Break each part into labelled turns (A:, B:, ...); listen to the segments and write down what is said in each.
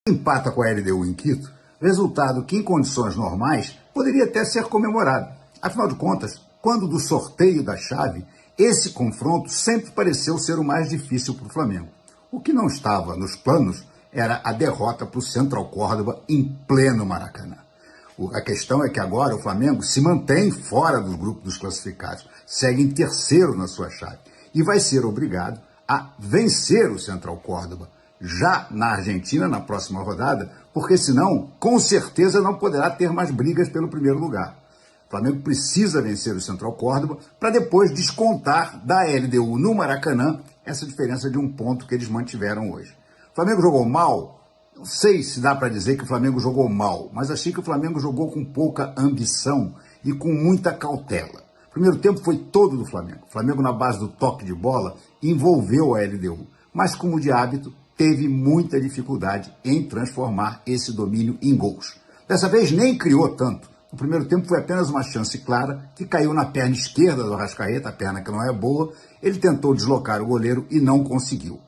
A: Empata com a LDU em Quito, resultado que em condições normais poderia até ser comemorado. Afinal de contas, quando do sorteio da chave, esse confronto sempre pareceu ser o mais difícil para o Flamengo. O que não estava nos planos era a derrota para o Central Córdoba em pleno Maracanã. A questão é que agora o Flamengo se mantém fora do grupo dos classificados, segue em terceiro na sua chave e vai ser obrigado a vencer o Central Córdoba já na Argentina, na próxima rodada, porque senão, com certeza, não poderá ter mais brigas pelo primeiro lugar. O Flamengo precisa vencer o Central Córdoba para depois descontar da LDU no Maracanã essa diferença de um ponto que eles mantiveram hoje. O Flamengo jogou mal? Não sei se dá para dizer que o Flamengo jogou mal, mas achei que o Flamengo jogou com pouca ambição e com muita cautela. O primeiro tempo foi todo do Flamengo. O Flamengo, na base do toque de bola, envolveu a LDU, mas como de hábito, teve muita dificuldade em transformar esse domínio em gols. Dessa vez nem criou tanto. No primeiro tempo foi apenas uma chance clara que caiu na perna esquerda do Arrascaeta, a perna que não é boa. Ele tentou deslocar o goleiro e não conseguiu.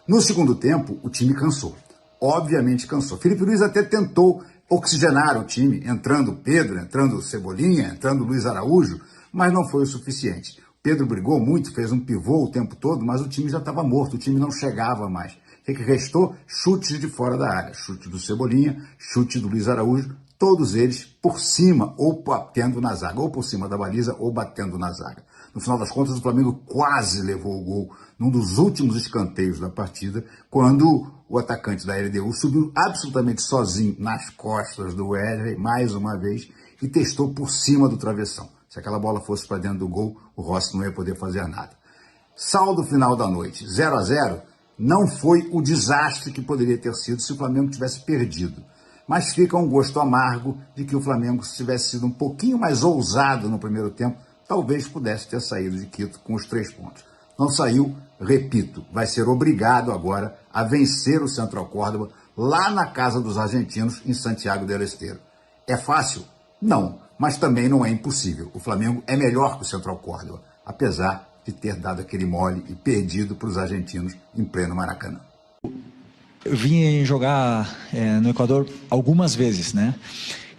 A: No segundo tempo, o time cansou. Obviamente cansou. Felipe Luiz até tentou oxigenar o time, entrando Pedro, entrando Cebolinha, entrando Luiz Araújo, mas não foi o suficiente. Pedro brigou muito, fez um pivô o tempo todo, mas o time já estava morto, o time não chegava mais. O que restou? Chutes de fora da área. Chute do Cebolinha, chute do Luiz Araújo, todos eles por cima ou batendo na zaga, ou por cima da baliza ou batendo na zaga. No final das contas, o Flamengo quase levou o gol num dos últimos escanteios da partida, quando o atacante da LDU subiu absolutamente sozinho nas costas do Wesley, mais uma vez, e testou por cima do travessão. Se aquela bola fosse para dentro do gol, o Rossi não ia poder fazer nada. Saldo final da noite, 0-0, não foi o desastre que poderia ter sido se o Flamengo tivesse perdido. Mas fica um gosto amargo de que o Flamengo, se tivesse sido um pouquinho mais ousado no primeiro tempo, talvez pudesse ter saído de Quito com os 3 pontos. Não saiu, repito, vai ser obrigado agora a vencer o Central Córdoba lá na casa dos argentinos, em Santiago del Estero. É fácil? Não, mas também não é impossível. O Flamengo é melhor que o Central Córdoba, apesar de ter dado aquele mole e perdido para os argentinos em pleno Maracanã.
B: Eu vim jogar no Equador algumas vezes, né?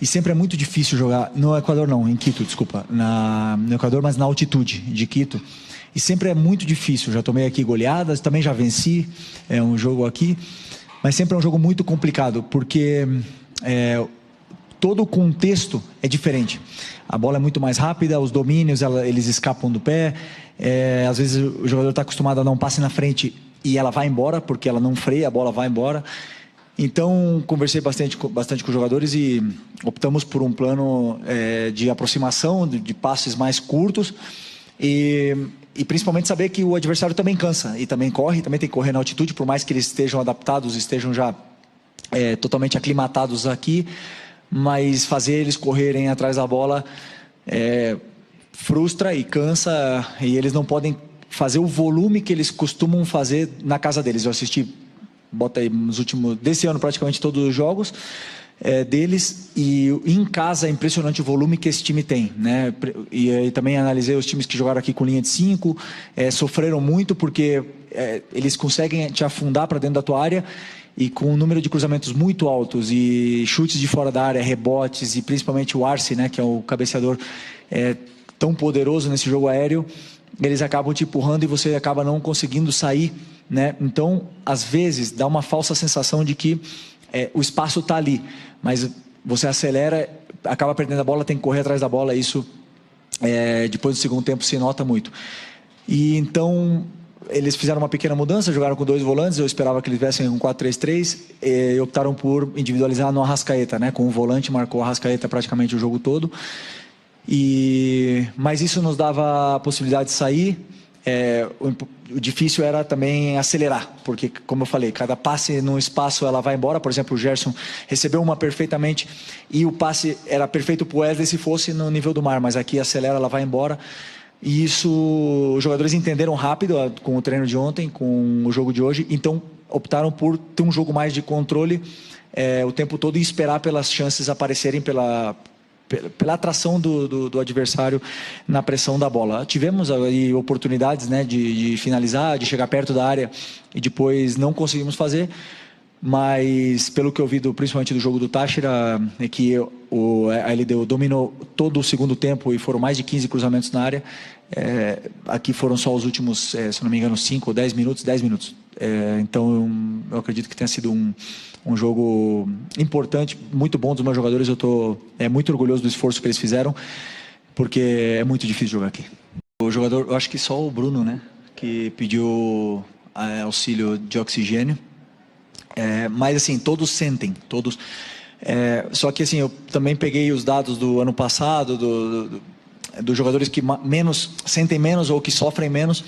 B: E sempre é muito difícil jogar, no Equador não, em Quito, desculpa, no Equador, mas na altitude de Quito. E sempre é muito difícil, já tomei aqui goleadas, também já venci um jogo aqui, mas sempre é um jogo muito complicado, porque todo o contexto é diferente. A bola é muito mais rápida, os domínios, eles escapam do pé, às vezes o jogador está acostumado a dar um passe na frente e ela vai embora, porque ela não freia, a bola vai embora. Então, conversei bastante com os jogadores e optamos por um plano de aproximação, de passes mais curtos e principalmente saber que o adversário também cansa e também corre, também tem que correr na altitude, por mais que eles estejam adaptados, estejam já totalmente aclimatados aqui, mas fazer eles correrem atrás da bola frustra e cansa, e eles não podem fazer o volume que eles costumam fazer na casa deles. Eu assisti, bota aí, desse ano praticamente todos os jogos deles, e em casa é impressionante o volume que esse time tem, né? E aí também analisei os times que jogaram aqui com linha de 5, sofreram muito porque eles conseguem te afundar para dentro da tua área, e com um número de cruzamentos muito altos e chutes de fora da área, rebotes, e principalmente o Arce, né, que é o cabeceador tão poderoso nesse jogo aéreo, eles acabam te empurrando e você acaba não conseguindo sair, né? Então, às vezes, dá uma falsa sensação de que o espaço está ali, mas você acelera, acaba perdendo a bola, tem que correr atrás da bola, isso depois do segundo tempo se nota muito. E então, eles fizeram uma pequena mudança, jogaram com 2 volantes, eu esperava que eles viessem com 4-3-3, e optaram por individualizar no Arrascaeta, né? Com o volante, marcou o Arrascaeta praticamente o jogo todo. Mas isso nos dava a possibilidade de sair. O difícil era também acelerar, porque, como eu falei, cada passe no espaço ela vai embora. Por exemplo, o Gerson recebeu uma perfeitamente e o passe era perfeito para o Wesley se fosse no nível do mar, mas aqui acelera, ela vai embora. E isso os jogadores entenderam rápido com o treino de ontem, com o jogo de hoje, então optaram por ter um jogo mais de controle o tempo todo e esperar pelas chances aparecerem, pela atração do adversário na pressão da bola. Tivemos aí oportunidades, né, de finalizar, de chegar perto da área e depois não conseguimos fazer, mas pelo que eu vi principalmente do jogo do Táchira, é que a LDU dominou todo o segundo tempo e foram mais de 15 cruzamentos na área. Aqui foram só os últimos, se não me engano, 5 ou 10 minutos. Então eu acredito que tenha sido um jogo importante, muito bom dos meus jogadores. Eu estou muito orgulhoso do esforço que eles fizeram, porque é muito difícil jogar aqui. O jogador, eu acho que só o Bruno, né, que pediu auxílio de oxigênio. Mas assim, todos sentem, todos. Só que assim, eu também peguei os dados do ano passado, dos jogadores que sentem menos ou que sofrem menos.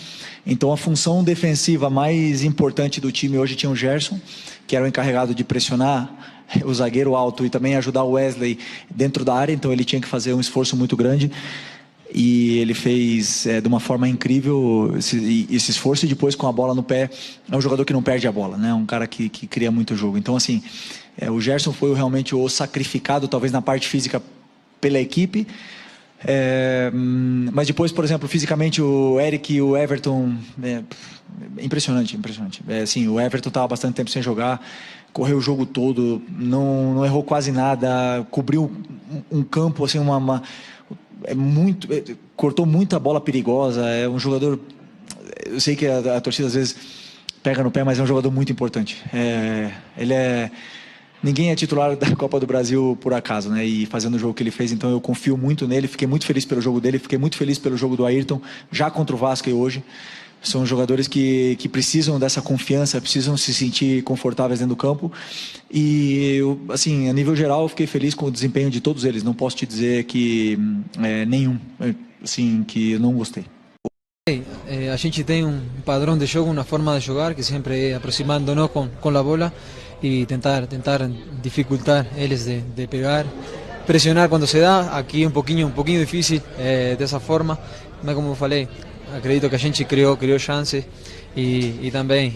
B: Então a função defensiva mais importante do time hoje tinha o Gerson, que era o encarregado de pressionar o zagueiro alto e também ajudar o Wesley dentro da área. Então ele tinha que fazer um esforço muito grande. E ele fez de uma forma incrível esse esforço, e depois com a bola no pé, é um jogador que não perde a bola, né? Um cara que cria muito jogo. Então assim, o Gerson foi realmente o sacrificado, talvez na parte física, pela equipe. Mas depois, por exemplo, fisicamente o Eric e o Everton, impressionante. Assim, o Everton estava bastante tempo sem jogar, correu o jogo todo, não errou quase nada, cobriu um campo assim, cortou muita bola perigosa. É um jogador, eu sei que a torcida às vezes pega no pé, mas é um jogador muito importante. Ninguém é titular da Copa do Brasil por acaso, né? E fazendo o jogo que ele fez, então eu confio muito nele. Fiquei muito feliz pelo jogo dele, fiquei muito feliz pelo jogo do Ayrton, já contra o Vasco e hoje. São jogadores que precisam dessa confiança, precisam se sentir confortáveis dentro do campo. E, assim, a nível geral, eu fiquei feliz com o desempenho de todos eles. Não posso te dizer que nenhum, assim, que eu não gostei.
C: A gente tem padrão de jogo, uma forma de jogar que sempre é aproximando-nos com a bola e tentar dificultar eles de pegar, pressionar quando se dá. Aqui um pouquinho difícil dessa forma, mas como eu falei, acredito que a gente criou chances e também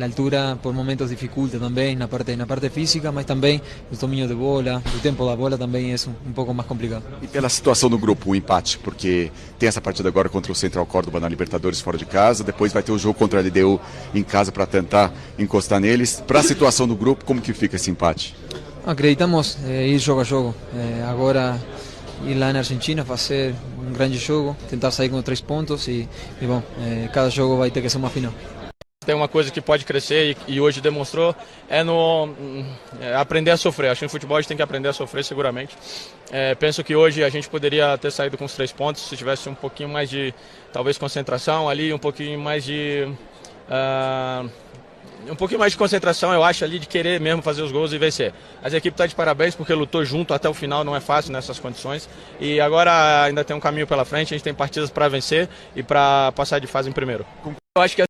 C: a altura por momentos dificulta também na parte física, mas também o domínio de bola, o tempo da bola também é um pouco mais complicado.
D: E pela situação do grupo, o empate, porque tem essa partida agora contra o Central Córdoba na Libertadores fora de casa, depois vai ter o jogo contra a LDU em casa para tentar encostar neles. Para a situação do grupo, como que fica esse empate?
C: Acreditamos ir jogo a jogo. Agora ir lá na Argentina, fazer um grande jogo, tentar sair com 3 pontos e bom, cada jogo vai ter que ser uma final.
E: Tem uma coisa que pode crescer e hoje demonstrou, aprender a sofrer. Acho que no futebol a gente tem que aprender a sofrer seguramente. Penso que hoje a gente poderia ter saído com os 3 pontos se tivesse um pouquinho mais de, talvez, concentração ali, um pouquinho mais de concentração, eu acho, ali, de querer mesmo fazer os gols e vencer. Mas a equipe está de parabéns porque lutou junto até o final, não é fácil nessas condições. E agora ainda tem um caminho pela frente, a gente tem partidas para vencer e para passar de fase em primeiro. Eu acho que